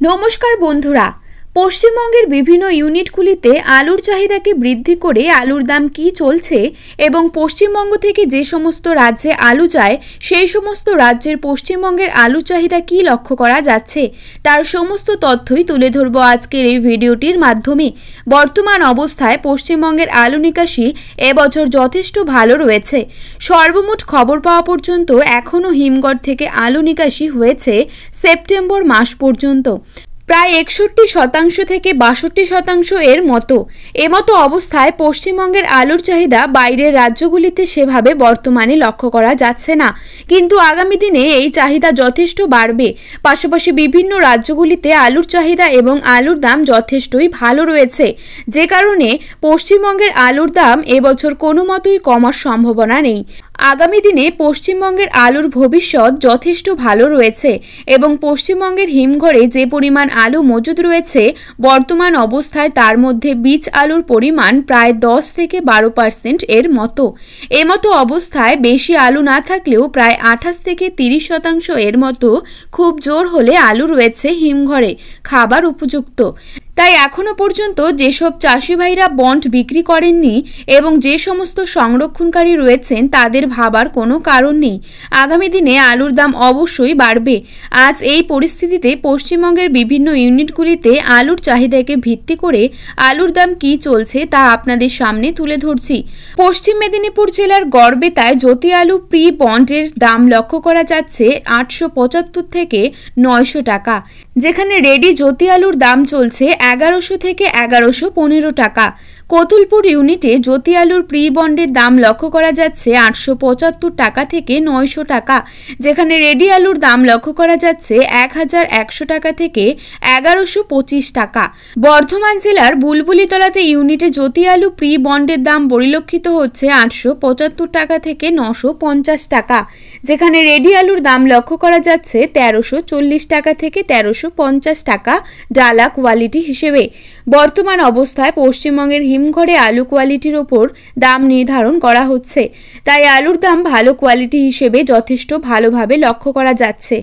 नमस्कार बंधुरा पश्चिमबंगेर विभिन्न यूनिटगुलिते आलुर चाहिदाके बृद्धि करे आलुर दाम कि चलछे एबं पश्चिमबंग थेके जे समस्त राज्ये आलू जाय सेई समस्त राज्येर पश्चिमबंगेर आलुर चाहिदा कि लक्ष्य करा जाच्छे तार समस्त तथ्यई तुले धरब आजकेर एई भिडियोटिर माध्यमे। बर्तमान अवस्थाय पश्चिमबंगेर आलू निकाशी এবছর যথেষ্ট ভালো রয়েছে। সর্বমোট খবর পাওয়া পর্যন্ত এখনো হিমঘর থেকে আলু নিকাশি হয়েছে সেপ্টেম্বর মাস পর্যন্ত প্রায় 61% থেকে 62% এর মতো। এমতো অবস্থায় পশ্চিমবঙ্গের আলুর চাহিদা বাইরের রাজ্যগুলিতে সেভাবে বর্তমানে লক্ষ্য করা যাচ্ছে না, কিন্তু আগামী দিনে এই চাহিদা যথেষ্ট বাড়বে। পাশাপাশি বিভিন্ন রাজ্যগুলিতে আলুর চাহিদা এবং আলুর দাম যথেষ্টই ভালো রয়েছে, যে কারণে পশ্চিমবঙ্গের আলুর দাম এবছর কোনো মতোই কমার সম্ভাবনা নেই। আগামী দিনে পশ্চিমবঙ্গের আলুর ভবিষ্যৎ যথেষ্ট ভালো রয়েছে এবং পশ্চিমবঙ্গের হিমঘরে যে পরিমাণ আলু মজুদ রয়েছে বর্তমান অবস্থায় তার মধ্যে বীজ আলুর পরিমাণ প্রায় 10 থেকে 12% এর মতো। এমতো অবস্থায় বেশি আলু না থাকলেও প্রায় 28 থেকে 30% এর মতো খুব জোর হলে আলু রয়েছে হিমঘরে খাবার উপযুক্ত। তাই এখনো পর্যন্ত যেসব চাষি ভাইরা বন্ড বিক্রি করেননি এবং যে সমস্ত সংরক্ষণকারী রয়েছেন তাদের ভাবার কোনো কারণ নেই। আগামী দিনে আলুর দাম অবশ্যই বাড়বে। আজ এই পরিস্থিতিতে পশ্চিমবঙ্গের বিভিন্ন ইউনিটগুলিতে আলুর চাহিদাকে ভিত্তি করে আলুর দাম কি চলছে তা আপনাদের সামনে তুলে ধরছি। পশ্চিম মেদিনীপুর জেলার গড়বেতায় জ্যোতি আলু প্রি বন্ডের দাম লক্ষ্য করা যাচ্ছে 875 থেকে 900 টাকা, যেখানে রেডি জ্যোতি আলুর দাম চলছে 1100 থেকে 1115 টাকা। কতুলপুর ইউনিটে জ্যোতি আলুর প্রি বন্ডের দাম লক্ষ্য করা যাচ্ছে 875 টাকা থেকে 900 টাকা, যেখানে রেডি আলুর দাম লক্ষ্য করা যাচ্ছে 1100 টাকা থেকে 1125 টাকা। বর্ধমান জেলার বুলবুলিতলাতে ইউনিটে জ্যোতি আলু প্রি বন্ডের দাম পরিলক্ষিত হচ্ছে 875 টাকা থেকে 950 টাকা, যেখানে রেডি আলুর দাম লক্ষ্য করা যাচ্ছে 1340 টাকা থেকে 1350 টাকা ডালা কোয়ালিটি হিসেবে। বর্তমান অবস্থায় পশ্চিমবঙ্গের হিমঘরে আলু কোয়ালিটির ওপর দাম নির্ধারণ করা হচ্ছে, তাই আলুর দাম ভালো কোয়ালিটি হিসেবে যথেষ্ট ভালোভাবে লক্ষ্য করা যাচ্ছে।